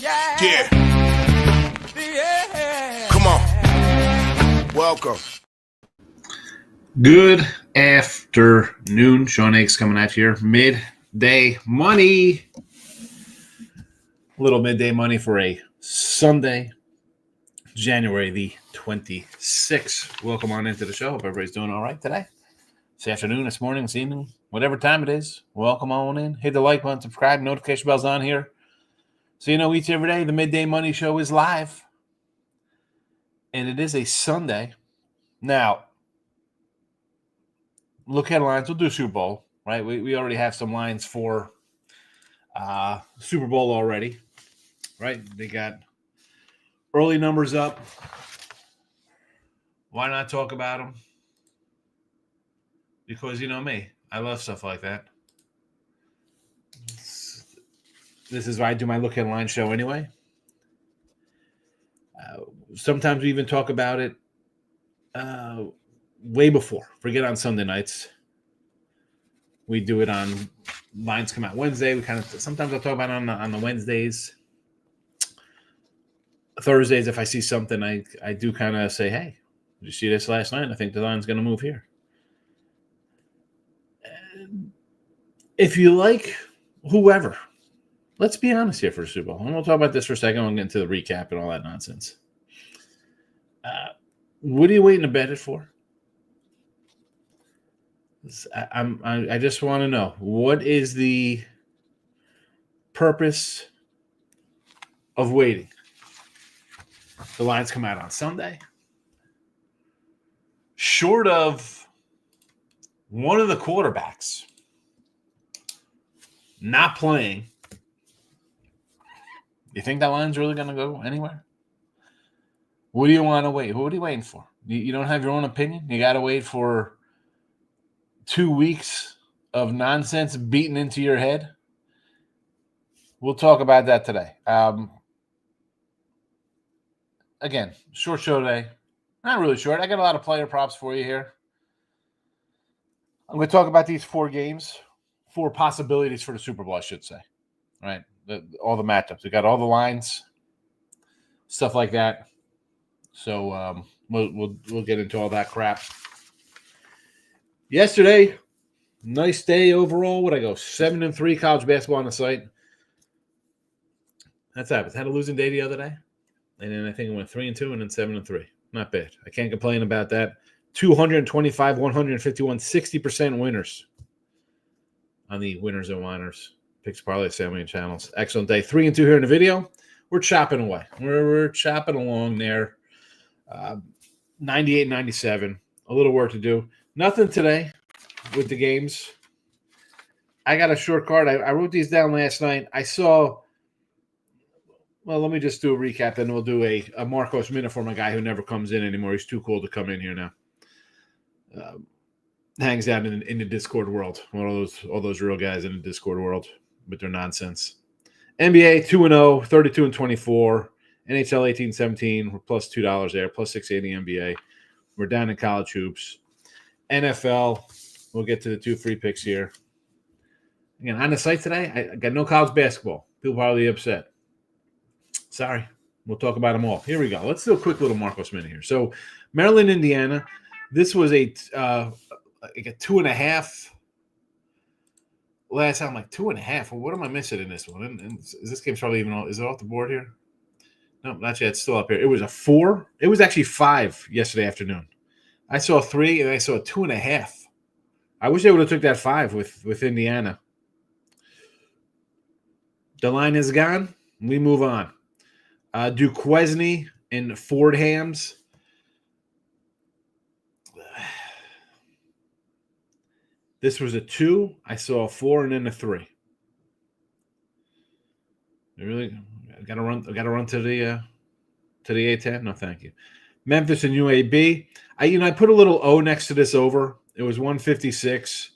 Yeah. Come on. Welcome. Good afternoon. Sean Aches coming at you here. Midday money. Little midday money for a Sunday, January the 26th. Welcome on into the show. Hope everybody's doing all right today. This afternoon, this morning, this evening, whatever time it is. Welcome on in. Hit the like button, subscribe, notification bells on here. So you know each and every day the Midday Money Show is live. And it is a Sunday. Now, look at lines. We'll do Super Bowl, right? We already have some lines for Super Bowl already, right? They got early numbers up. Why not talk about them? Because you know me, I love stuff like that. This is why I do my Look at Line show anyway. Sometimes we even talk about it way before. Forget on Sunday nights. We do it on lines come out Wednesday. We sometimes I'll talk about it on the Wednesdays. Thursdays, if I see something, I do kind of say, hey, did you see this last night? I think the line's going to move here. If you like whoever, let's be honest here for the Super Bowl. And we'll talk about this for a second. We'll get into the recap and all that nonsense. What are you waiting to bet it for? I just want to know, what is the purpose of waiting? The lines come out on Sunday. Short of one of the quarterbacks not playing, you think that line's really going to go anywhere? What do you want to wait? What are you waiting for? You don't have your own opinion? You got to wait for 2 weeks of nonsense beaten into your head? We'll talk about that today. Again, short show today. Not really short. I got a lot of player props for you here. I'm going to talk about these 4 games, 4 possibilities for the Super Bowl, I should say. Right? All the matchups. We got all the lines, stuff like that. So we'll get into all that crap. Yesterday, nice day overall. What'd I go? 7-3 college basketball on the site. That's happened. Had a losing day the other day. And then I think it went 3-2 and then 7-3. Not bad. I can't complain about that. 225, 151, 60% winners on the winners and whiners. Picks, parlay, family, and channels. Excellent day. 3-2 here in the video. We're chopping away. We're chopping along there. 98, 97. A little work to do. Nothing today with the games. I got a short card. I wrote these down last night. I saw. Well, let me just do a recap, then we'll do a Marcos minute for my guy who never comes in anymore. He's too cool to come in here now. Hangs out in the Discord world. All those real guys in the Discord world with their nonsense. NBA 2-0, 32-24. NHL 18-17. We're plus $2 there, plus 680 NBA. We're down in college hoops. NFL, we'll get to the 2 free picks here. Again, on the site today, I got no college basketball. People probably upset. Sorry. We'll talk about them all. Here we go. Let's do a quick little Marcos minute here. So, Maryland, Indiana. This was like a 2.5. Last time, like 2.5. Well, what am I missing in this one? And is this game's probably even is it off the board here? No, not yet. It's still up here. It was a 4. It was actually 5 yesterday afternoon. I saw 3 and I saw 2.5. I wish they would have took that 5 with Indiana. The line is gone. We move on. Duquesne and Fordham's. This was a 2. I saw a 4 and then a 3. Really, I gotta run to the A10. No, thank you. Memphis and UAB. I put a little O next to this over. It was 156,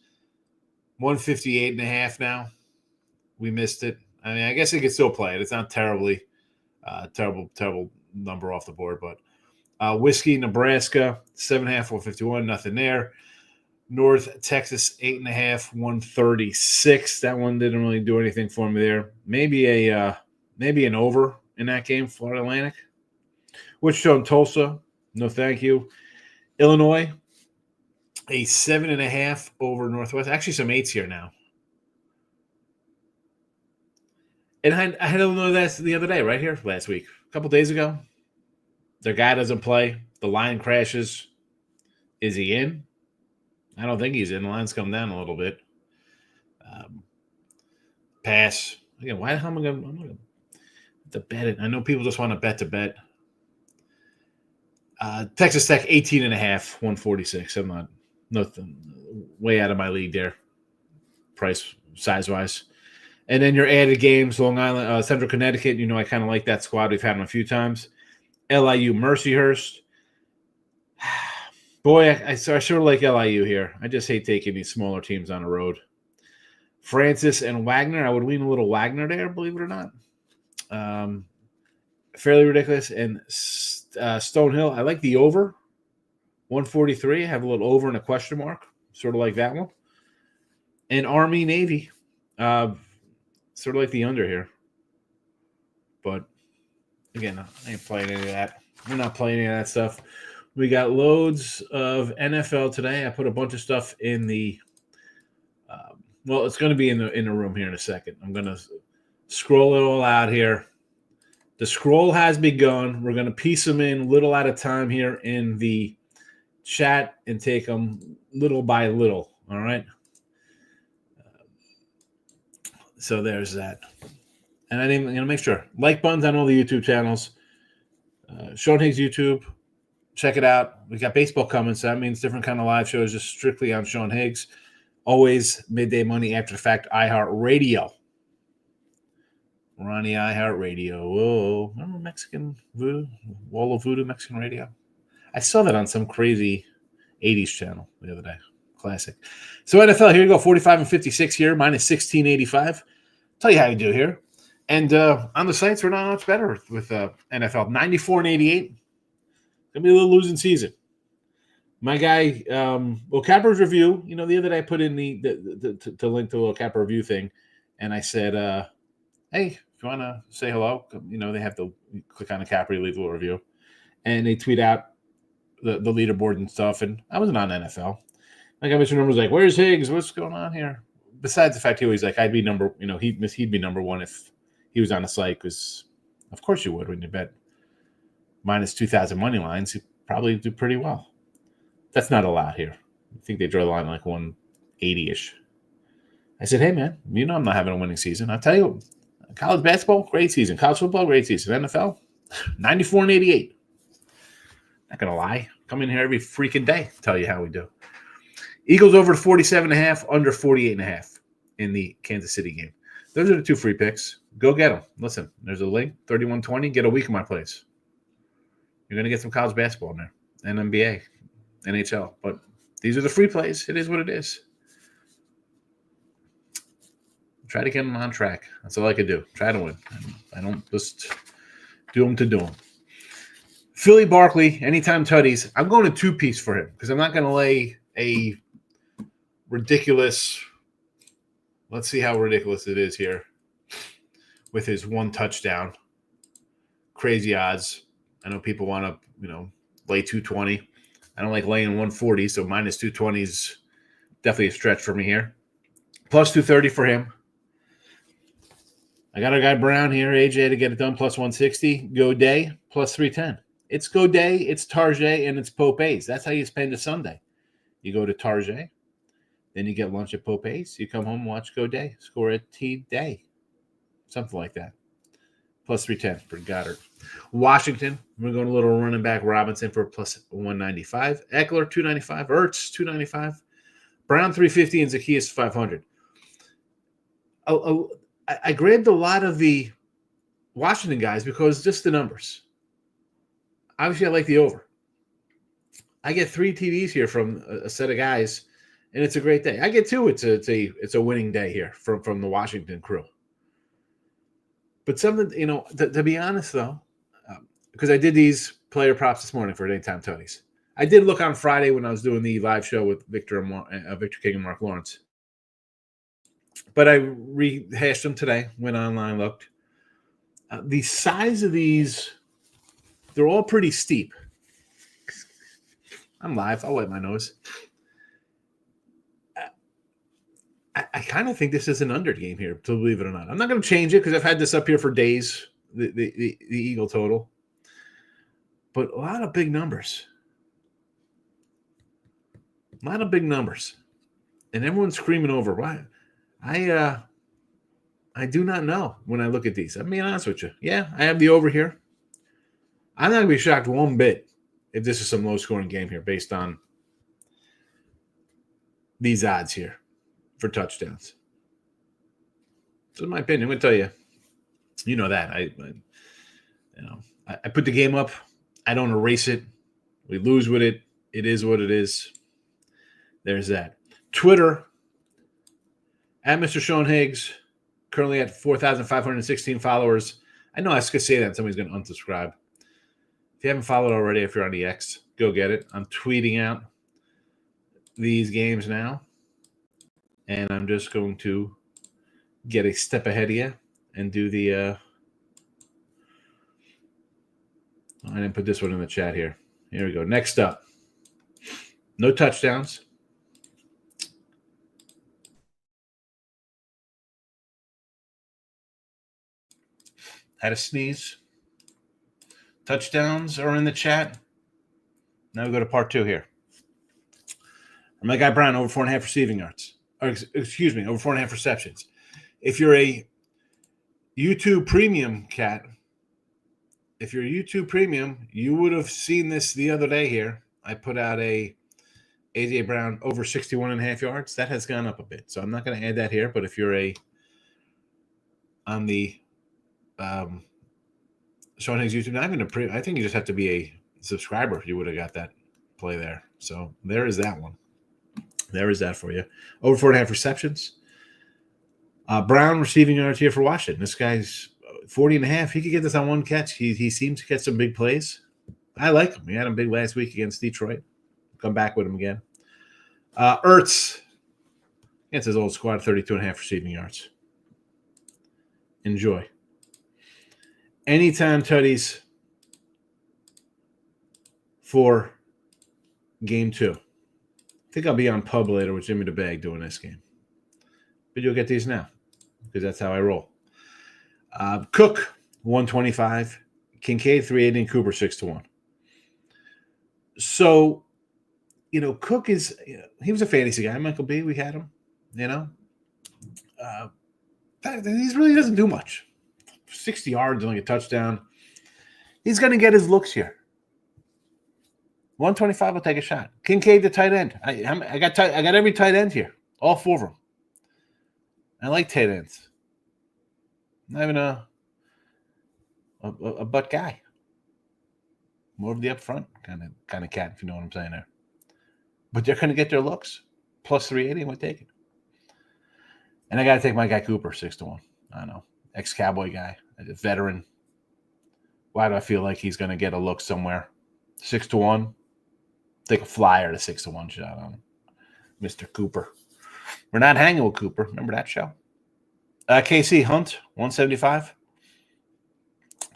158.5 now. We missed it. I mean, I guess it could still play it. It's not terrible number off the board, but Whiskey, Nebraska, 7.5, 151, nothing there. North Texas, 8.5, 136. That one didn't really do anything for me there. Maybe an over in that game, Florida Atlantic. Wichita and Tulsa, no thank you. Illinois, a 7.5 over Northwest. Actually, some 8s here now. And I had Illinois that the other day, right here, last week, a couple days ago. Their guy doesn't play. The line crashes. Is he in? I don't think he's in. The line's come down a little bit. Pass. Again, why the hell am I going to bet it? I know people just want to bet to bet. Texas Tech, 18.5, 146. I'm not nothing way out of my league there, price size-wise. And then your added games, Long Island, Central Connecticut. You know, I kind of like that squad. We've had them a few times. LIU, Mercyhurst. Boy, I sure like LIU here. I just hate taking these smaller teams on the road. Francis and Wagner. I would lean a little Wagner there, believe it or not. Fairly ridiculous. And Stonehill, I like the over. 143. I have a little over and a question mark. Sort of like that one. And Army, Navy. Sort of like the under here. But, again, I ain't playing any of that. We're not playing any of that stuff. We got loads of NFL today. I put a bunch of stuff in the well, it's going to be in the room here in a second. I'm going to scroll it all out here. The scroll has begun. We're going to piece them in little at a time here in the chat and take them little by little. All right. So there's that. And I'm going to make sure. Like buttons on all the YouTube channels. Sean Higgs YouTube. Check it out. We got baseball coming, so that means different kind of live shows just strictly on Sean Higgs. Always midday money after the fact, iHeartRadio. We're on the iHeartRadio. Whoa. Remember Mexican Voodoo? Wall of Voodoo Mexican Radio? I saw that on some crazy 80s channel the other day. Classic. So NFL, here you go. 45 and 56 here, minus 1685. Tell you how you do here. And on the sites, we're not much better with NFL. 94 and 88. Going to be a little losing season. My guy, Capper's review, you know, the other day I put in the link to a Capper review thing, and I said, hey, if you want to say hello, you know, they have to click on the Capper, leave a little review. And they tweet out the leaderboard and stuff, and I wasn't on NFL. My guy, Mr. Number, was like, where's Higgs? What's going on here? Besides the fact he always like, I'd be number, you know, he'd be number one if he was on the site, because of course you would when you bet minus 2,000 money lines, you probably do pretty well. That's not a lot here. I think they draw the line like 180-ish. I said, hey, man, you know I'm not having a winning season. I'll tell you, college basketball, great season. College football, great season. NFL, 94 and 88. Not going to lie. Come in here every freaking day, tell you how we do. Eagles over 47.5, under 48.5 in the Kansas City game. Those are the two free picks. Go get them. Listen, there's a link, 3120. Get a week of my plays. You're going to get some college basketball in there and NBA. NHL, but these are the free plays. It is what it is. Try to get them on track. That's all I could do. Try to win. I don't just do them to do them. Philly Barkley, anytime tutties. I'm going to 2-piece for him because I'm not going to lay a ridiculous. Let's see how ridiculous it is here with his one touchdown. Crazy odds. I know people want to, you know, lay 220. I don't like laying 140, so minus 220 is definitely a stretch for me here. Plus 230 for him. I got our guy Brown here, AJ, to get it done, plus 160. Go Day, plus 310. It's Go Day, it's Tarjay, and it's Pope's. That's how you spend a Sunday. You go to Tarjay, then you get lunch at Pope's. You come home, watch Go Day, score at T-Day. Something like that. Plus 310 for Goddard. Washington, we're going a little running back Robinson for plus 195. Eckler, 295. Ertz, 295. Brown, 350. And Zacchaeus, 500. I grabbed a lot of the Washington guys because just the numbers. Obviously, I like the over. I get 3 TDs here from a set of guys, and it's a great day. I get 2. It's a winning day here from the Washington crew. But something, you know, to be honest, though, because I did these player props this morning for Daytime Tonys. I did look on Friday when I was doing the live show with Victor King and Mark Lawrence. But I rehashed them today, went online, looked. The size of these, they're all pretty steep. I'm live. I'll wipe my nose. I kind of think this is an under game here, to believe it or not. I'm not going to change it because I've had this up here for days, the Eagle total. But a lot of big numbers. A lot of big numbers. And everyone's screaming over. Why? I do not know when I look at these. I'm being honest with you. Yeah, I have the over here. I'm not going to be shocked one bit if this is some low-scoring game here based on these odds here for touchdowns. So in my opinion, I'm going to tell you, you know that. I put the game up. I don't erase it. We lose with it. It is what it is. There's that. Twitter, at Mr. Sean Higgs, currently at 4,516 followers. I know I was going to say that. Somebody's going to unsubscribe. If you haven't followed already, if you're on the X, go get it. I'm tweeting out these games now. And I'm just going to get a step ahead of you and do the I didn't put this one in the chat here. Here we go. Next up. No touchdowns. Had a sneeze. Touchdowns are in the chat. Now we go to part 2 here. My guy Brown, over 4.5 receiving yards. Or, excuse me, over 4.5 receptions. If you're a YouTube Premium cat, if you're a YouTube Premium, you would have seen this the other day here. I put out a A.J. Brown over 61.5 yards. That has gone up a bit. So I'm not going to add that here. But if you're on the Sean Higgs YouTube, I think you just have to be a subscriber. You would have got that play there. So there is that one. There is that for you. Over 4.5 receptions. Brown receiving yards here for Washington. This guy's 40.5. He could get this on one catch. He seems to get some big plays. I like him. We had him big last week against Detroit. Come back with him again. Ertz against his old squad, 32.5 receiving yards. Enjoy. Anytime tutties for game 2. I think I'll be on pub later with Jimmy the Bag doing this game. But you'll get these now because that's how I roll. Cook, 125. Kincaid, 380. And Cooper, 6-1. So, Cook is, he was a fantasy guy. Michael B., we had him, he really doesn't do much. 60 yards, only a touchdown. He's going to get his looks here. 125 will take a shot. Kincaid, the tight end. I got every tight end here. All 4 of them. I like tight ends. I'm not even a butt guy. More of the up front kind of cat, if you know what I'm saying there. But they're going to get their looks. Plus 380, we'll take it. And I got to take my guy Cooper, 6-1. I know. Ex-Cowboy guy. A veteran. Why do I feel like he's going to get a look somewhere? 6-1. Take a flyer to 6-1 shot on him. Mr. Cooper. We're not hanging with Cooper. Remember that show? KC Hunt, 175.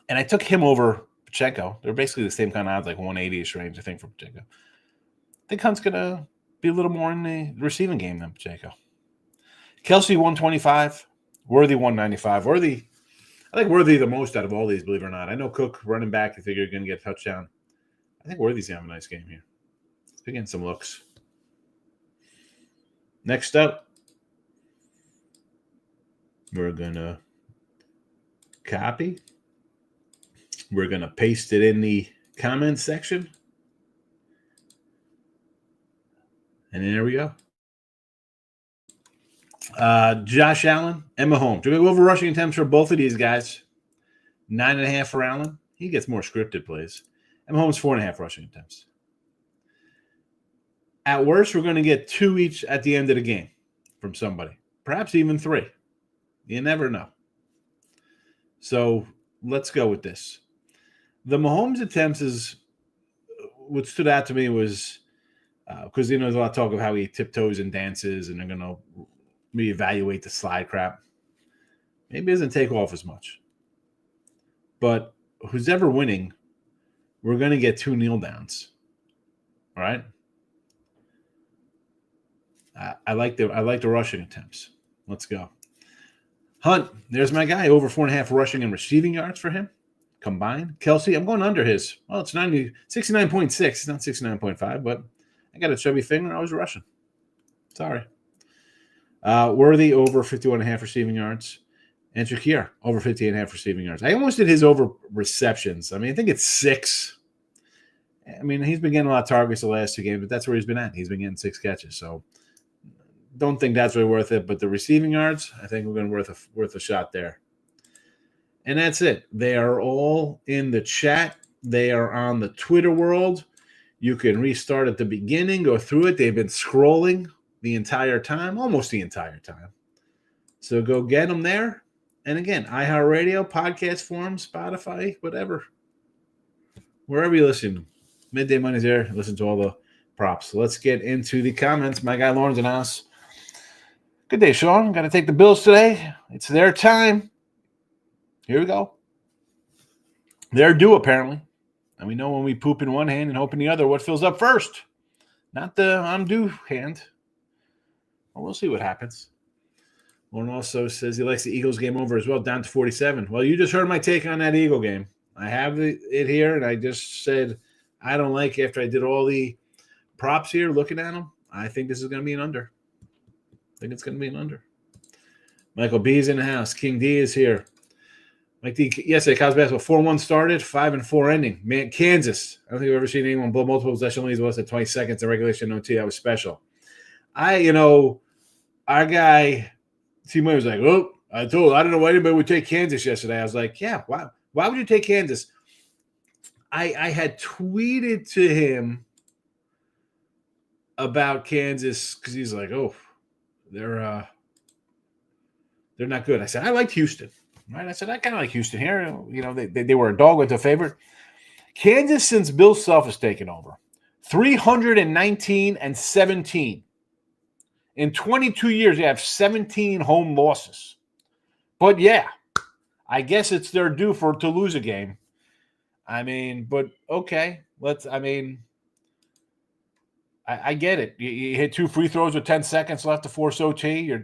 And I took him over Pacheco. They're basically the same kind of odds, like 180-ish range, I think, for Pacheco. I think Hunt's going to be a little more in the receiving game than Pacheco. Kelsey, 125. Worthy, 195. I think Worthy the most out of all these, believe it or not. I know Cook, running back, I figure you're going to get a touchdown. I think Worthy's going to have a nice game here. Let's begin some looks. Next up, we're going to copy. We're going to paste it in the comments section. And then there we go. Josh Allen and Mahomes. We're going to go over rushing attempts for both of these guys. 9.5 for Allen. He gets more scripted plays. And Mahomes, 4.5 rushing attempts. At worst, we're going to get 2 each at the end of the game from somebody. Perhaps even 3. You never know. So let's go with this. The Mahomes attempts is what stood out to me was because there's a lot of talk of how he tiptoes and dances and they're going to reevaluate the slide crap. Maybe it doesn't take off as much. But who's ever winning, we're going to get 2 kneel downs. All right. I like the rushing attempts. Let's go. Hunt, there's my guy. Over 4.5 rushing and receiving yards for him combined. Kelsey, I'm going under his. Well, it's 69.6. It's not 69.5, but I got a chubby finger. I was rushing. Sorry. Worthy, over 51.5 receiving yards. And Shakir, over 50.5 receiving yards. I almost did his over receptions. I mean, I think it's 6. I mean, he's been getting a lot of targets the last 2 games, but that's where he's been at. He's been getting 6 catches. So don't think that's really worth it. But the receiving yards, I think we're going to worth a shot there. And that's it. They are all in the chat. They are on the Twitter world. You can restart at the beginning, go through it. They've been scrolling the entire time, almost the entire time. So go get them there. And again, iHeartRadio, podcast forums, Spotify, whatever. Wherever you listen. Midday Money's there. Listen to all the props. Let's get into the comments. My guy Lauren's in the house. Good day, Sean. Got to take the Bills today. It's their time. Here we go. They're due, apparently. And we know when we poop in one hand and hope in the other, what fills up first. Not the I'm due hand. Well, we'll see what happens. Lauren also says he likes the Eagles game over as well, down to 47. Well, you just heard my take on that Eagle game. I have it here, and I just said I don't like after I did all the props here, looking at them. I think this is going to be an under. I think it's going to be an under. Michael B is in the house. King D is here. Mike D, yesterday, college basketball 4-1 started, 5-4 ending. Man, Kansas. I don't think I've ever seen anyone blow multiple possession leads less than 20 seconds in regulation OT. That was special. Our guy, T. Murray was like, I don't know why anybody would take Kansas yesterday. I was like, yeah, wow. Why would you take Kansas? I had tweeted to him about Kansas because he's like, they're not good. I said, I liked Houston. Right? I said, I kind of like Houston here. You know, they were a dog with a favorite. Kansas, since Bill Self has taken over, 319-17. In 22 years, they have 17 home losses. But yeah, I guess it's their due to lose a game. I mean, but okay. I get it. You hit 2 free throws with 10 seconds left to force OT. You're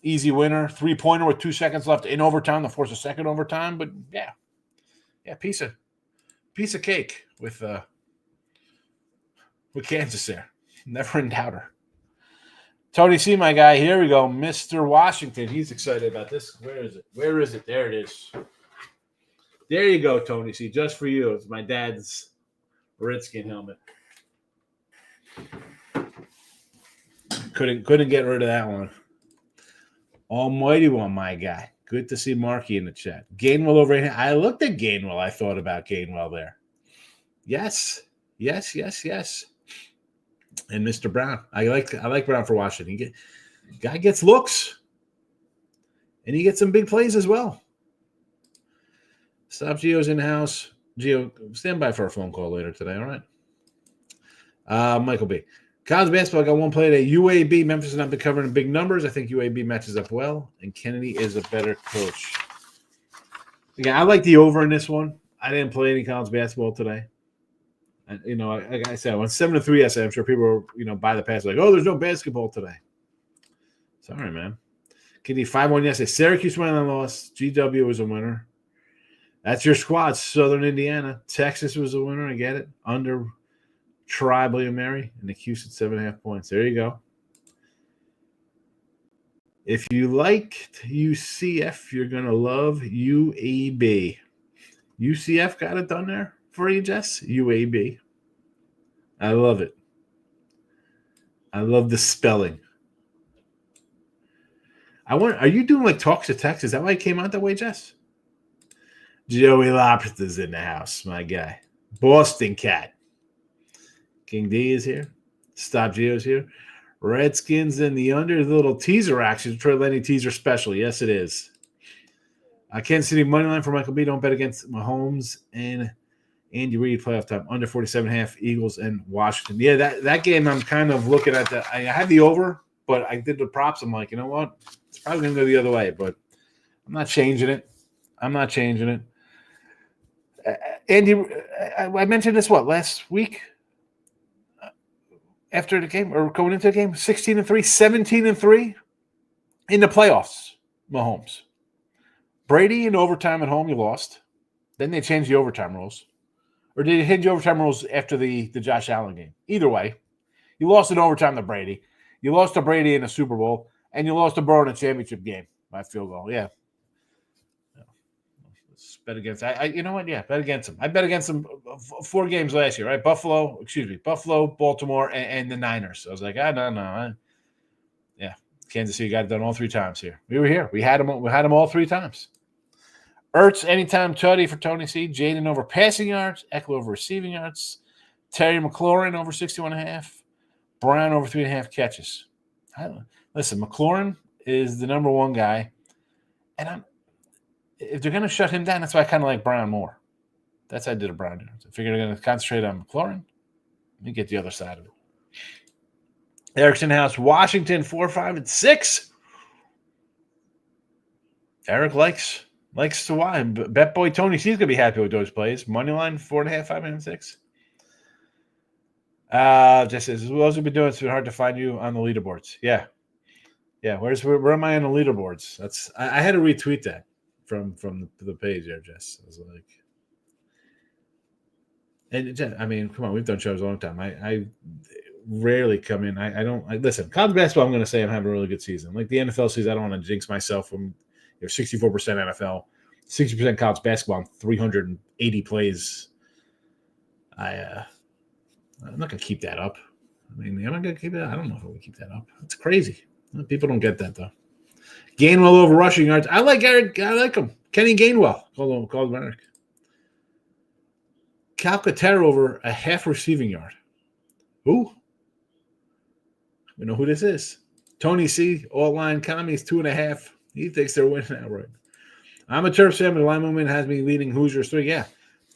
easy winner. 3-pointer with 2 seconds left in overtime to force a second overtime. But yeah, piece of cake with Kansas there. Never in doubter. Tony C, my guy. Here we go. Mr. Washington. He's excited about this. Where is it? There it is. There you go, Tony C. Just for you. It's my dad's Redskin helmet. Couldn't get rid of that one. Almighty one, my guy. Good to see Marky in the chat. Gainwell over here. I looked at Gainwell. I thought about Gainwell there. Yes. And Mr. Brown. I like Brown for Washington. Guy gets looks. And he gets some big plays as well. Stop Gio's in the house. Gio, stand by for a phone call later today, all right? Michael B. College basketball got one play today. UAB. Memphis has not been covering big numbers. I think UAB matches up well, and Kennedy is a better coach. Again, I like the over in this one. I didn't play any college basketball today. And, like I said, I went 7-3 yesterday. I'm sure people were, buy the pass like, there's no basketball today. Sorry, man. Kennedy 5-1 yesterday. Syracuse won and lost. GW was a winner. That's your squad. Southern Indiana. Texas was a winner. I get it. Under Tribe William Mary and the Houston 7.5 points. There you go. If you liked UCF, you're going to love UAB. UCF got it done there for you, Jess? UAB. I love it. I love the spelling. Are you doing like talks to text? Is that why it came out that way, Jess? Joey Lobster's in the house, my guy. Boston Cat. King D is here. Stop Gio's here. Redskins in the under. The little teaser action. Troy Lenny teaser special. Yes, it is. Kansas City money line for Michael B. Don't bet against Mahomes and Andy Reid playoff time. Under 47.5 Eagles and Washington. Yeah, that game I'm kind of looking at. I had the over, but I did the props. I'm like, you know what? It's probably going to go the other way, but I'm not changing it. Andy, I mentioned this, last week? After the game or going into the game, 16-3, 17-3 in the playoffs, Mahomes. Brady in overtime at home, you lost. Then they changed the overtime rules. Or did they change the overtime rules after the Josh Allen game? Either way, you lost in overtime to Brady. You lost to Brady in the Super Bowl, and you lost to Burrow in a championship game by field goal. Yeah. Let's bet against. You know what? Yeah, bet against them. I bet against them 4 games last year, right? Buffalo, Baltimore, and the Niners. I was like, no. Yeah, Kansas City got it done all 3 times here. We were here. We had them all 3 times. Ertz, anytime tutty for Tony C. Jaden over passing yards. Eckler over receiving yards. Terry McLaurin over 61.5. Brown over 3.5 catches. Listen, McLaurin is the number 1 guy. And if they're going to shut him down, that's why I kind of like Brown more. That's how I did a Brown. I figured they're going to concentrate on McLaurin. Let me get the other side of it. Erickson House, Washington, 4-5-6. Eric likes to watch. Bet boy Tony C's gonna be happy with those plays. Moneyline 4.5, 5.6. Just says, what else have you been doing? It's been hard to find you on the leaderboards. Yeah. Where am I on the leaderboards? I had to retweet that from the page there, Jess. I was like, and I mean, come on, we've done shows a long time. I rarely come in. I don't listen. College basketball, I'm going to say I'm having a really good season. Like the NFL season, I don't want to jinx myself. You're 64% NFL, 60% college basketball, and 380 plays. I'm not going to keep that up. I mean, am I going to keep that? I don't know if I will keep that up. It's crazy. People don't get that though. Gainwell over rushing yards. I like Eric. I like him. Kenny Gainwell. Called him Eric. Calcaterra over a half receiving yard. Who? We know who this is. Tony C. All line commies 2.5. He thinks they're winning outright. I'm a Terps fan, but the line movement has me leading Hoosiers 3. Yeah.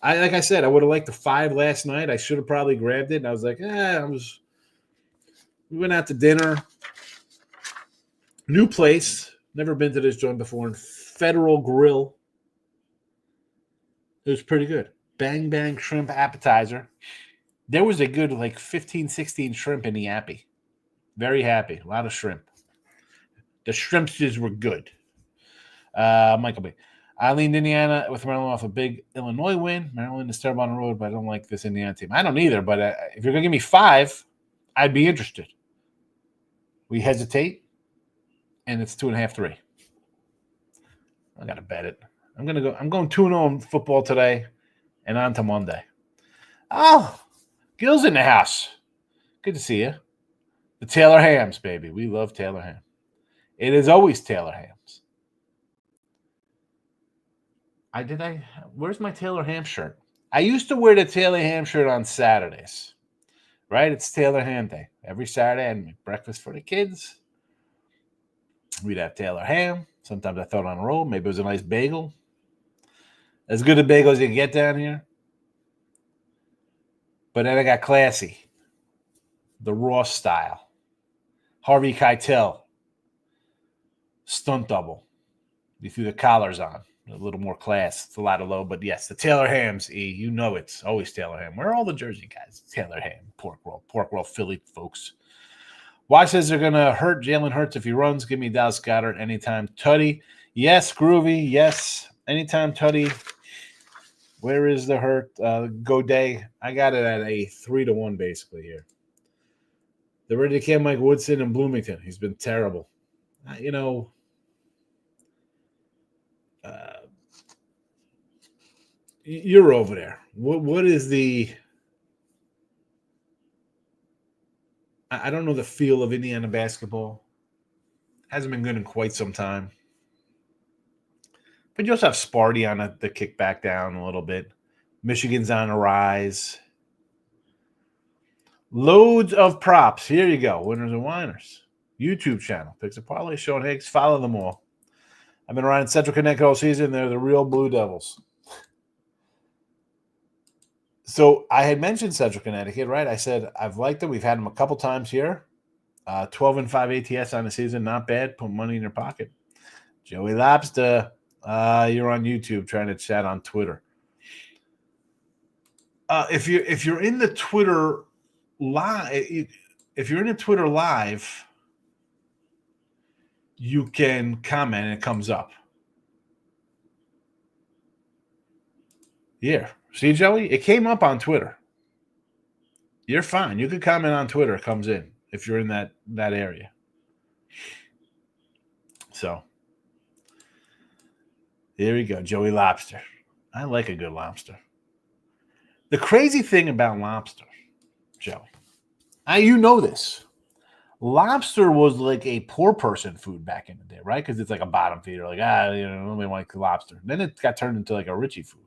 Like I said, I would have liked the 5 last night. I should have probably grabbed it. And I was like, we went out to dinner. New place. Never been to this joint before. Federal Grill. It was pretty good. Bang Bang shrimp appetizer. There was a good 15, 16 shrimp in the appy. Very happy. A lot of shrimp. The shrimpses were good. Michael B. I leaned Indiana with Maryland off a big Illinois win. Maryland is terrible on the road, but I don't like this Indiana team. I don't either, but if you're going to give me 5, I'd be interested. We hesitate, and it's 2.5, 3. I got to bet it. I'm going 2-0 in football today and on to Monday. Oh, Gil's in the house. Good to see you. The Taylor Hams, baby. We love Taylor Ham. It is always Taylor Hams. Where's my Taylor Ham shirt? I used to wear the Taylor Ham shirt on Saturdays. Right? It's Taylor Ham Day. Every Saturday, I'd make breakfast for the kids. We'd have Taylor Ham. Sometimes I throw it on a roll. Maybe it was a nice bagel. As good a bagel as you can get down here. But then I got classy. The Ross style. Harvey Keitel. Stunt double. You threw the collars on. A little more class. It's a lot of low, but yes, the Taylor Hams, E. You know it's always Taylor Ham. Where are all the Jersey guys? Taylor Ham, Pork Roll, Philly folks. Watch says they're going to hurt Jalen Hurts if he runs. Give me Dallas Goedert anytime. Tutty. Yes, Groovy. Yes. Anytime, Tutty. Where is the hurt? Goday. I got it at a 3-1 basically here. They're ready to kill Mike Woodson in Bloomington. He's been terrible. You're over there. What is the – I don't know the feel of Indiana basketball. Hasn't been good in quite some time. But you also have Sparty on the kick back down a little bit. Michigan's on a rise. Loads of props. Here you go. Winners and Whiners. YouTube channel. Picks a parlay. Sean Higgs. Follow them all. I've been riding Central Connecticut all season. They're the real Blue Devils. So I had mentioned Central Connecticut, right? I said I've liked them. We've had them a couple times here. 12-5 ATS on the season. Not bad. Put money in your pocket. Joey Lobster, you're on YouTube trying to chat on Twitter. if you're in the Twitter live, if you're in a Twitter live, you can comment and it comes up. Yeah. See, Joey? It came up on Twitter. You're fine. You can comment on Twitter. It comes in if you're in that area. So, here we go. Joey Lobster. I like a good lobster. The crazy thing about lobster, Joey, you know this. Lobster was like a poor person food back in the day, right? Because it's like a bottom feeder. Like, nobody likes lobster. Then it got turned into like a Richie food.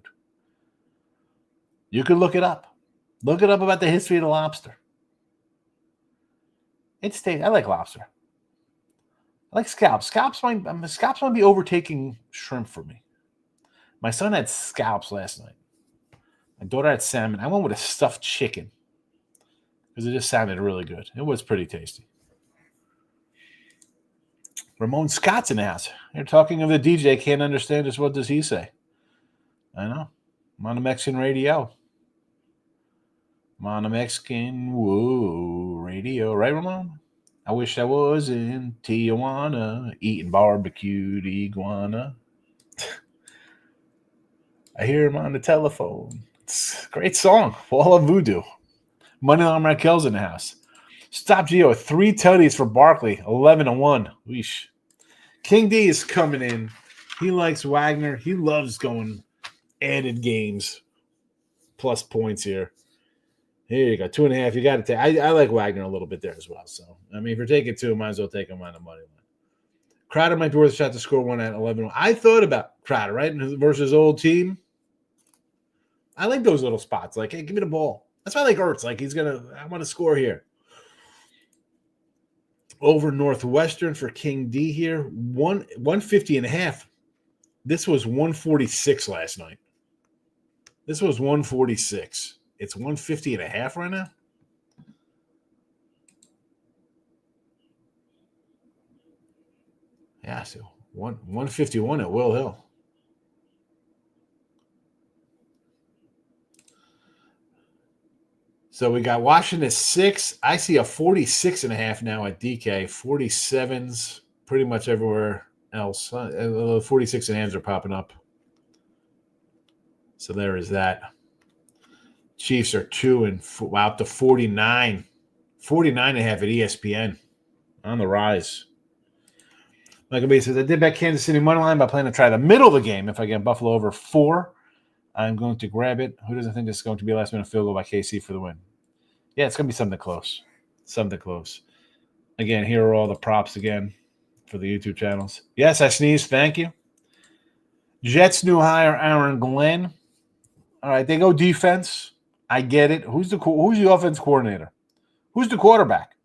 You could look it up. Look it up about the history of the lobster. It's tasty. I like lobster. I like scallops. Scallops might be overtaking shrimp for me. My son had scallops last night. My daughter had salmon. I went with a stuffed chicken because it just sounded really good. It was pretty tasty. Ramon Scott's in the house. You're talking of the DJ. Can't understand just what does he say. I know. I'm on the Mexican radio. I'm on the Mexican radio. Right, Ramon? I wish I was in Tijuana eating barbecued iguana. I hear him on the telephone. It's a great song. Wall of Voodoo. Moneyline Raquel's in the house. Stop Gio. 3 tutties for Barkley. 11-1. Weesh. King D is coming in. He likes Wagner. He loves going added games plus points here. Here you go. 2.5. You got to take. I like Wagner a little bit there as well. So, I mean, if you're taking 2, might as well take him on the money line. Crowder might be worth a shot to score 1 at 11. I thought about Crowder, right? Versus old team. I like those little spots. Like, hey, give me the ball. That's why I like Ertz. Like, I want to score here. Over Northwestern for King D here. 150.5. This was 146 last night. This was 146. It's 150.5 right now. Yeah, so 151 at Will Hill. So we got Washington 6. I see a 46.5 now at DK. 47s pretty much everywhere else. 46.5s are popping up. So there is that. Chiefs are 2 and up to 49. 49.5 at ESPN. On the rise. Michael B says, I did bet Kansas City money line by planning to try the middle of the game. If I get Buffalo over 4, I'm going to grab it. Who doesn't think this is going to be a last-minute field goal by KC for the win? Yeah, it's going to be something close. Something close. Again, here are all the props again for the YouTube channels. Yes, I sneezed. Thank you. Jets new hire Aaron Glenn. All right, they go defense. I get it. Who's the offense coordinator? Who's the quarterback?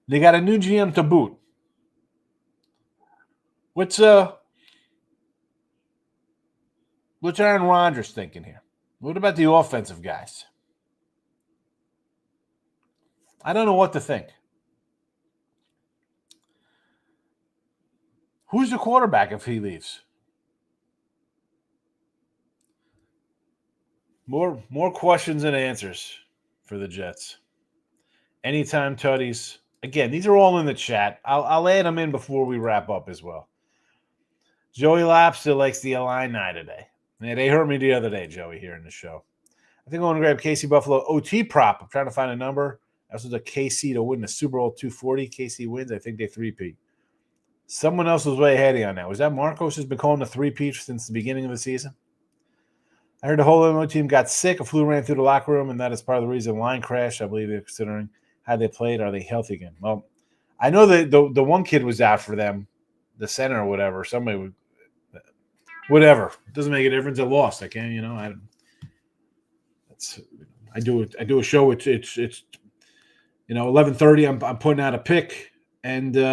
They got a new GM to boot. What's Aaron Rodgers thinking here? What about the offensive guys? I don't know what to think. Who's the quarterback if he leaves? More questions than answers for the Jets. Anytime tutties. Again, these are all in the chat. I'll add them in before we wrap up as well. Joey Lobster likes the Illini today. Yeah, they hurt me the other day, Joey, here in the show. I think I want to grab KC Buffalo OT prop. I'm trying to find a number. This was a KC to win the Super Bowl 240. KC wins. I think they 3-peat. Someone else was way ahead of you on that. Was that Marcos has been calling the 3-peat since the beginning of the season? I heard the whole Illinois team got sick. A flu ran through the locker room, and that is part of the reason line crashed. I believe they're considering how they played. Are they healthy again? Well, I know that the one kid was out for them, the center or whatever. Somebody would, whatever. It doesn't make a difference. They lost. I can't, I do a show. It's 11:30. I'm putting out a pick, and what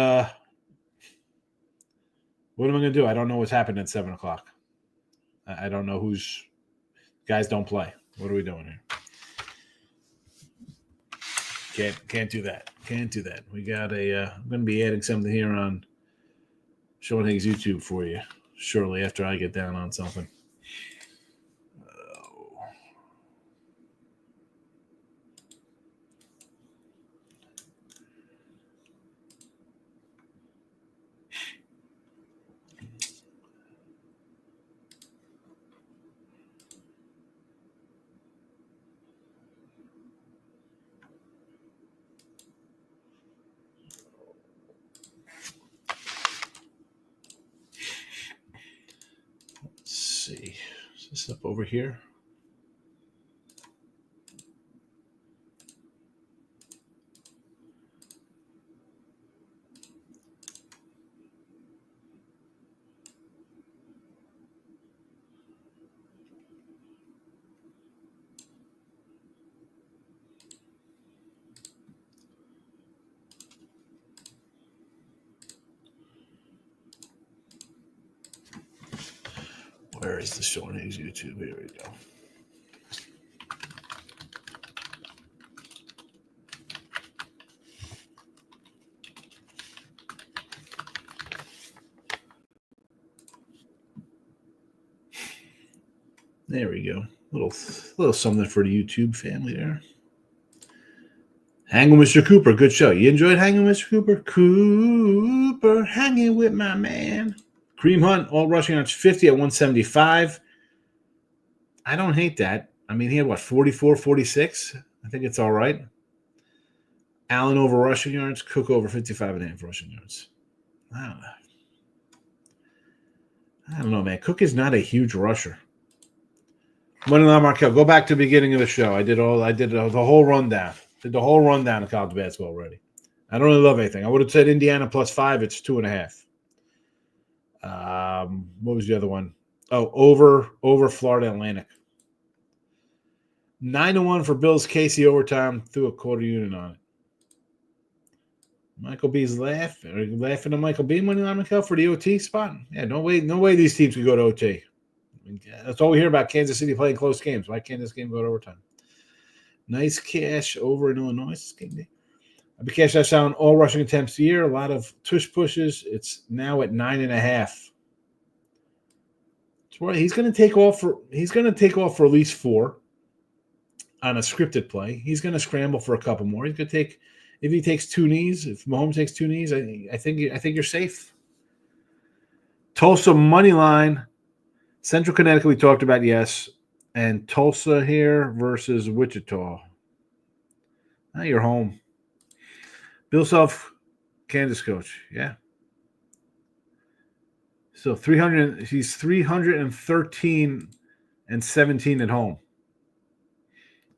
am I going to do? I don't know what's happening at 7:00. I don't know who's guys don't play. What are we doing here? Can't do that. Can't do that. We got I'm going to be adding something here on Sean Higgs YouTube for you shortly after I get down on something. this up over here. Where is the Sean Higgs YouTube? Here we go. There we go. Little something for the YouTube family there. Hanging with Mr. Cooper. Good show. You enjoyed hanging with Mr. Cooper? Cooper, hanging with my man. Kareem Hunt, all rushing yards 50 at 175. I don't hate that. I mean, he had, 44, 46? I think it's all right. Allen over rushing yards. Cook over 55.5 rushing yards. I don't know, man. Cook is not a huge rusher. Money line Markel. Go back to the beginning of the show. I did the whole rundown. Did the whole rundown of college basketball already. I don't really love anything. I would have said Indiana +5. It's 2.5. What was the other one? Oh, over Florida Atlantic. 9-1 for Bills. Casey overtime. Threw a quarter unit on it. Michael B's laughing. Are you laughing at Michael B? Money line Markel for the OT spot? Yeah, no way these teams could go to OT. That's all we hear about, Kansas City playing close games. Why can't this game go to overtime? Nice cash over in Illinois. This game day. I be cash that on all rushing attempts a year. A lot of tush pushes. It's now at 9.5. He's going to take off for at least 4 on a scripted play. He's going to scramble for a couple more. He's going to take, if he takes 2 knees, if Mahomes takes 2 knees, I think you're safe. Tulsa money line. Central Connecticut, we talked about, yes. And Tulsa here versus Wichita. Now you're home. Bill Self, Kansas coach. Yeah. So 300. He's 313-17 at home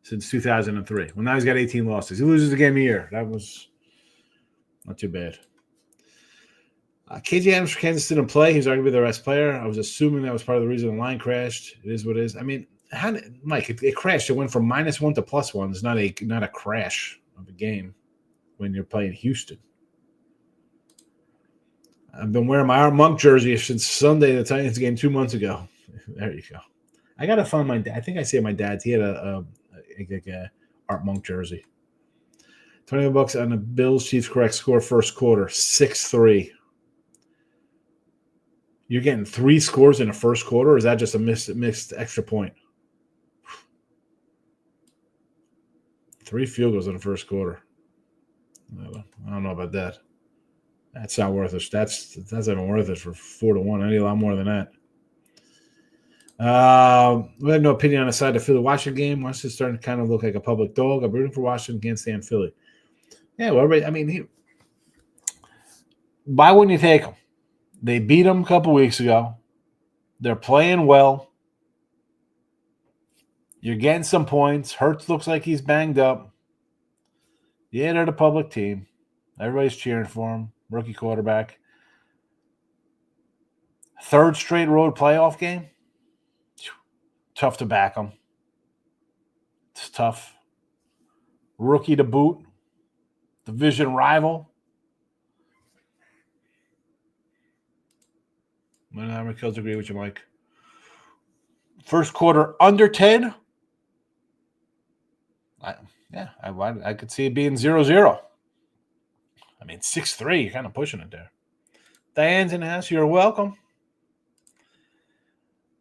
since 2003. Well, now he's got 18 losses. He loses a game a year. That was not too bad. KJ Adams for Kansas didn't play. He's arguably the best player. I was assuming that was part of the reason the line crashed. It is what it is. I mean, Mike, it crashed. It went from -1 to +1. It's not a crash of a game when you're playing Houston. I've been wearing my Art Monk jersey since Sunday, the Titans game 2 months ago. There you go. I got to find my dad. I think I see my dad's. He had a Art Monk jersey. $20 on the Bills Chiefs correct score first quarter, 6-3. You're getting 3 scores in the first quarter, or is that just a missed extra point? 3 field goals in the first quarter. I don't know about that. That's not worth it. That's not even worth it for 4-1. I need a lot more than that. We have no opinion on the side of the Philly-Washington game. Washington's starting to kind of look like a public dog. I'm rooting for Washington, can't stand Philly. Yeah, well, I mean, why wouldn't you take them? They beat them a couple weeks ago. They're playing well. You're getting some points. Hurts looks like he's banged up. Yeah, they're the public team. Everybody's cheering for him. Rookie quarterback. 3rd straight road playoff game. Tough to back them. It's tough. Rookie to boot. Division rival. I kills agree with you, Mike. First quarter under 10. I could see it being 0-0. I mean, 6-3, you're kind of pushing it there. Diane's in the house, you're welcome.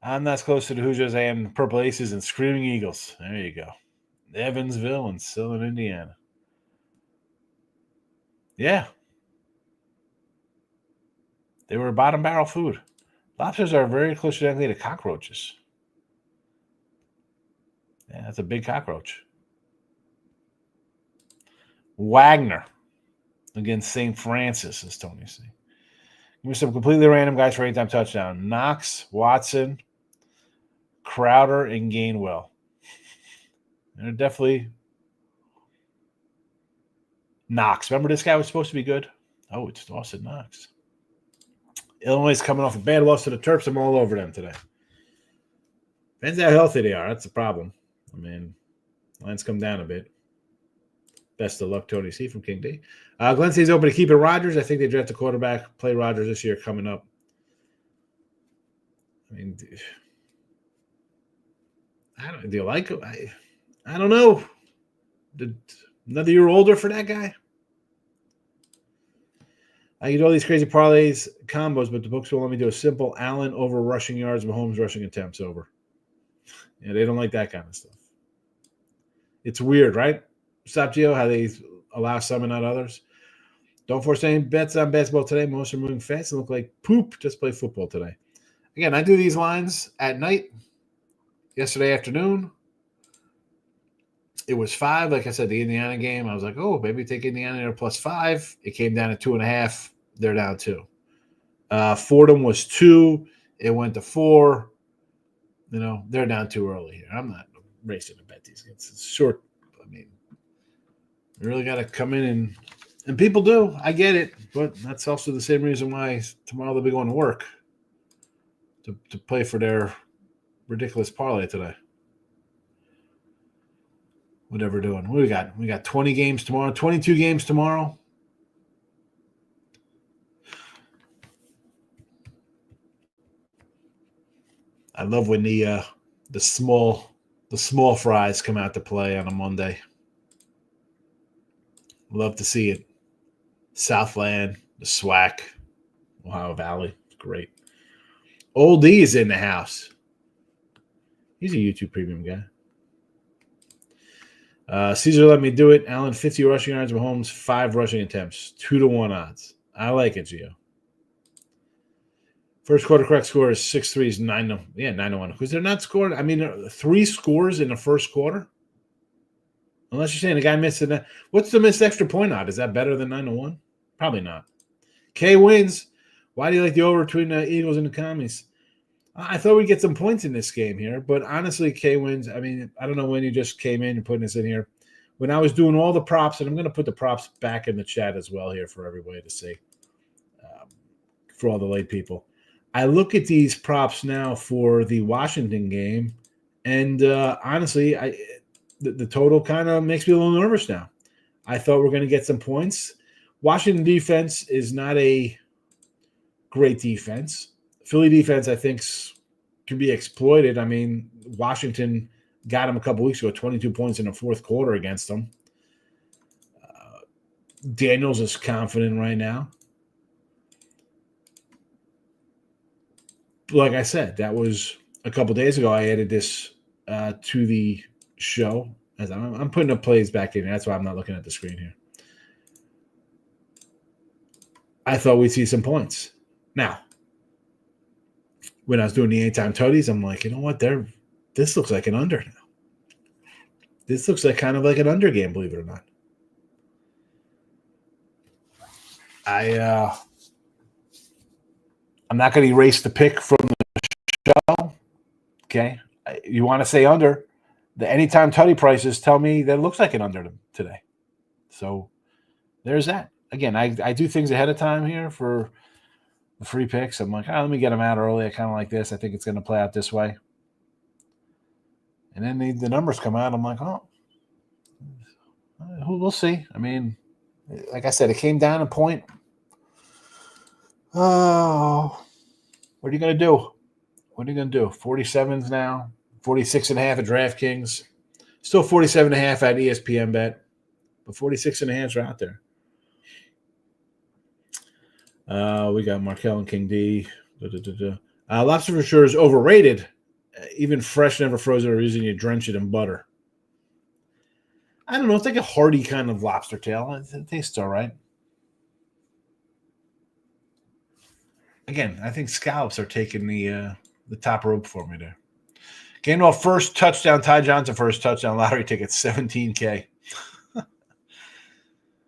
I'm not as close to the Hoosiers as I am the Purple Aces and Screaming Eagles. There you go. Evansville and Southern Indiana. Yeah. They were bottom barrel food. Lobsters are very close to cockroaches. Yeah, that's a big cockroach. Wagner against St. Francis, as Tony said. Give me some completely random guys for 8-time touchdown. Knox, Watson, Crowder and Gainwell. They're definitely Knox. Remember this guy was supposed to be good? Oh, it's Dawson Knox. Illinois is coming off a bad loss to the Terps. I'm all over them today. Depends how healthy they are. That's the problem. I mean, lines come down a bit. Best of luck, Tony C. from King D. Glenn C's open to keep it Rodgers. I think they draft a quarterback, play Rodgers this year coming up. I mean, do you like him? I don't know. Another year older for that guy? I can do all these crazy parlays, combos, but the books won't let me do a simple Allen over rushing yards, Mahomes rushing attempts over. Yeah, they don't like that kind of stuff. It's weird, right? Stop, Gio, how they allow some and not others. Don't force any bets on basketball today. Most are moving fast and look like poop. Just play football today. Again, I do these lines at night. Yesterday afternoon, it was 5. Like I said, the Indiana game, I was like, oh, maybe take Indiana there +5. It came down to 2.5. They're down 2. Fordham was 2. It went to 4. They're down too early here. I'm not racing to bet these games. It's short. I mean, you really got to come in and people do. I get it, but that's also the same reason why tomorrow they'll be going to work to play for their ridiculous parlay today. Whatever we're doing. What do we got? We got 20 games tomorrow, 22 games tomorrow. I love when the small fries come out to play on a Monday. Love to see it. Southland, the SWAC, Ohio Valley. Great. Old E is in the house. He's a YouTube premium guy. Caesar let me do it. Allen, 50 rushing yards. Mahomes, 5 rushing attempts. 2-1 odds. I like it, Gio. First quarter correct score is 6-3 is 9-1. Yeah, 9-1. Because they're not scoring. I mean, 3 scores in the first quarter. Unless you're saying the guy missed it. What's the missed extra point odd? Is that better than 9-1? Probably not. K wins. Why do you like the over between the Eagles and the Commies? I thought we'd get some points in this game here, but honestly, K wins. I mean, I don't know when you just came in and putting this in here. When I was doing all the props, and I'm going to put the props back in the chat as well here for everybody to see, for all the late people. I look at these props now for the Washington game, and honestly, the total kind of makes me a little nervous now. I thought we're going to get some points. Washington defense is not a great defense. Philly defense, I think, can be exploited. I mean, Washington got them a couple weeks ago, 22 points in the fourth quarter against them. Daniels is confident right now. Like I said, that was a couple days ago. I added this to the show. As I'm putting the plays back in. That's why I'm not looking at the screen here. I thought we'd see some points. Now, when I was doing the anytime toadies, I'm like, you know what? This looks like an under now. This looks like kind of like an under game, believe it or not. I'm not going to erase the pick from the show. Okay. You want to say under. The anytime tutty prices tell me that it looks like an under today. So there's that. Again, I do things ahead of time here for the free picks. I'm like, let me get them out early. I kind of like this. I think it's going to play out this way. And then the numbers come out. I'm like, oh, we'll see. I mean, like I said, it came down a point. Oh, what are you going to do? What are you going to do? 47s now, 46.5 at DraftKings. Still 47.5 at ESPN Bet, but 46.5s are out there. We got Markel and King D. Lobster for sure is overrated. Even fresh, never frozen, or using you drench it in butter. I don't know. It's like a hearty kind of lobster tail. It tastes all right. Again, I think scallops are taking the top rope for me there. Gainwell first touchdown. Ty Johnson first touchdown. Lottery ticket, $17K.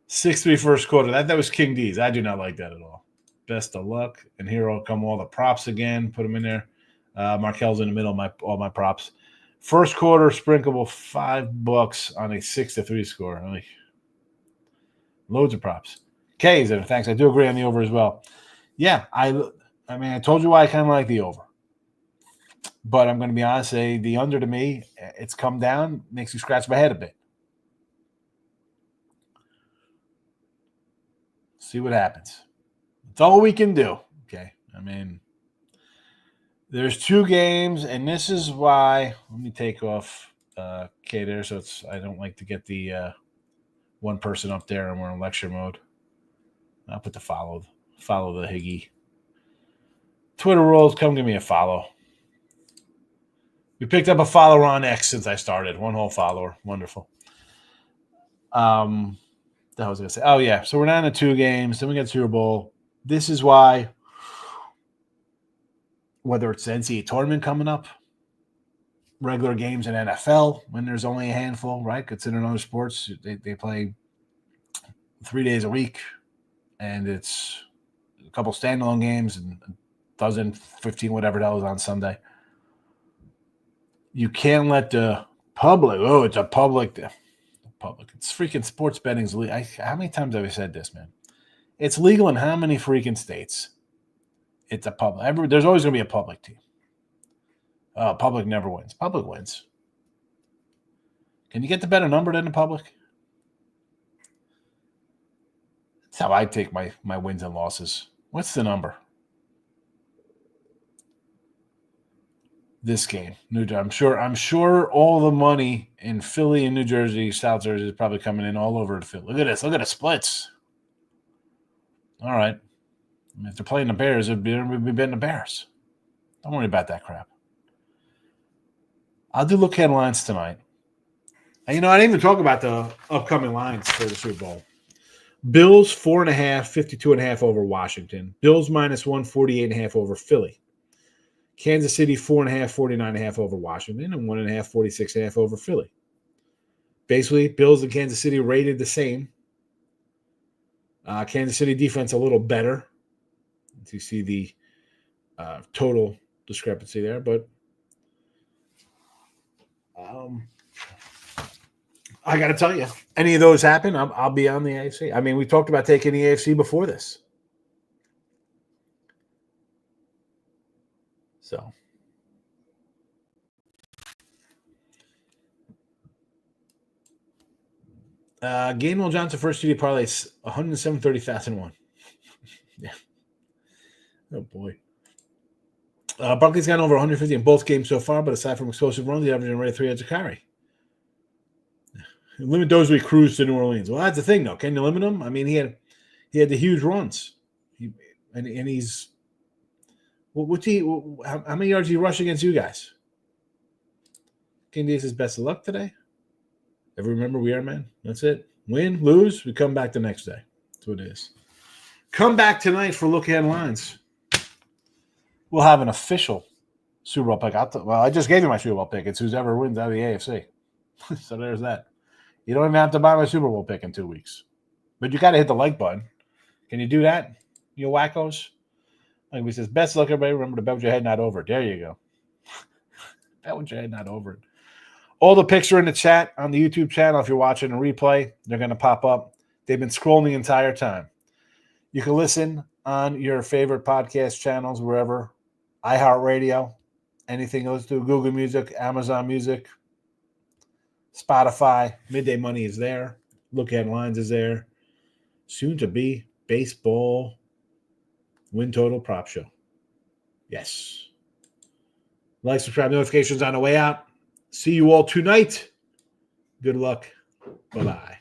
6-3 first quarter. That was King D's. I do not like that at all. Best of luck. And here will come all the props again. Put them in there. Markel's in the middle of all my props. First quarter, sprinkleable $5 on a 6-3 score. Like, loads of props. K's in it. Thanks. I do agree on the over as well. Yeah, I mean, I told you why I kind of like the over. But I'm going to be honest, say the under to me, it's come down, makes me scratch my head a bit. See what happens. It's all we can do. Okay. I mean, there's 2 games, and this is why. Let me take off K there, so I don't like to get the one person up there, and we're in lecture mode. I'll put the follow the Higgy. Twitter rules, come give me a follow. We picked up a follower on X since I started. 1 whole follower. Wonderful. That was going to say. Oh, yeah. So we're down to 2 games. Then we got Super Bowl. This is why, whether it's the NCAA tournament coming up, regular games in NFL, when there's only a handful, right? Considering other sports, they play 3 days a week, and it's a couple standalone games and a dozen, 15, whatever that was on Sunday. You can't let the public, it's a public. It's freaking sports betting's legal. How many times have I said this, man? It's legal in how many freaking states? It's a public. There's always going to be a public team. Public never wins. Public wins. Can you get the better number than the public? That's how I take my wins and losses. What's the number? This game, New Jersey. I'm sure all the money in Philly and New Jersey, South Jersey is probably coming in all over the field. Look at this. Look at the splits. All right. I mean, if they're playing the Bears, we'd be betting the Bears. Don't worry about that crap. I'll do look ahead lines tonight. And, I didn't even talk about the upcoming lines for the Super Bowl. Bills 4.5, 52.5 over Washington. Bills minus 1, 48.5 over Philly. Kansas City 4.5, 49.5 over Washington, and 1.5, 46.5 over Philly. Basically, Bills and Kansas City rated the same. Kansas City defense a little better. You see the total discrepancy there, but I got to tell you, any of those happen, I'll be on the AFC. I mean, we talked about taking the AFC before this. So, Gainwell Johnson first TD parlay 107-30,001. Yeah. Oh boy. Barkley's gotten over 150 in both games so far, but aside from explosive runs, he's averaging right 3 yards a carry. Limit those we cruise to New Orleans. Well, that's the thing, though. Can you limit him? I mean, he had the huge runs, and he's. How many yards did he rush against you guys? King D says best of luck today. Ever remember we are man? That's it. Win, lose, we come back the next day. That's what it is. Come back tonight for look ahead lines. We'll have an official Super Bowl pick. I just gave you my Super Bowl pick. It's whoever wins out of the AFC. So there's that. You don't even have to buy my Super Bowl pick in 2 weeks. But you got to hit the like button. Can you do that, you wackos? Like we says, best luck, everybody. Remember to bet with your head, not over it. There you go. Bet with your head, not over it. All the picks are in the chat on the YouTube channel. If you're watching a replay, they're going to pop up. They've been scrolling the entire time. You can listen on your favorite podcast channels, wherever. iHeartRadio, anything goes to Google Music, Amazon Music, Spotify. Midday Money is there. Look Ahead Lines is there. Soon to be baseball win total prop show. Yes. Like, subscribe, notifications on the way out. See you all tonight. Good luck. Bye-bye.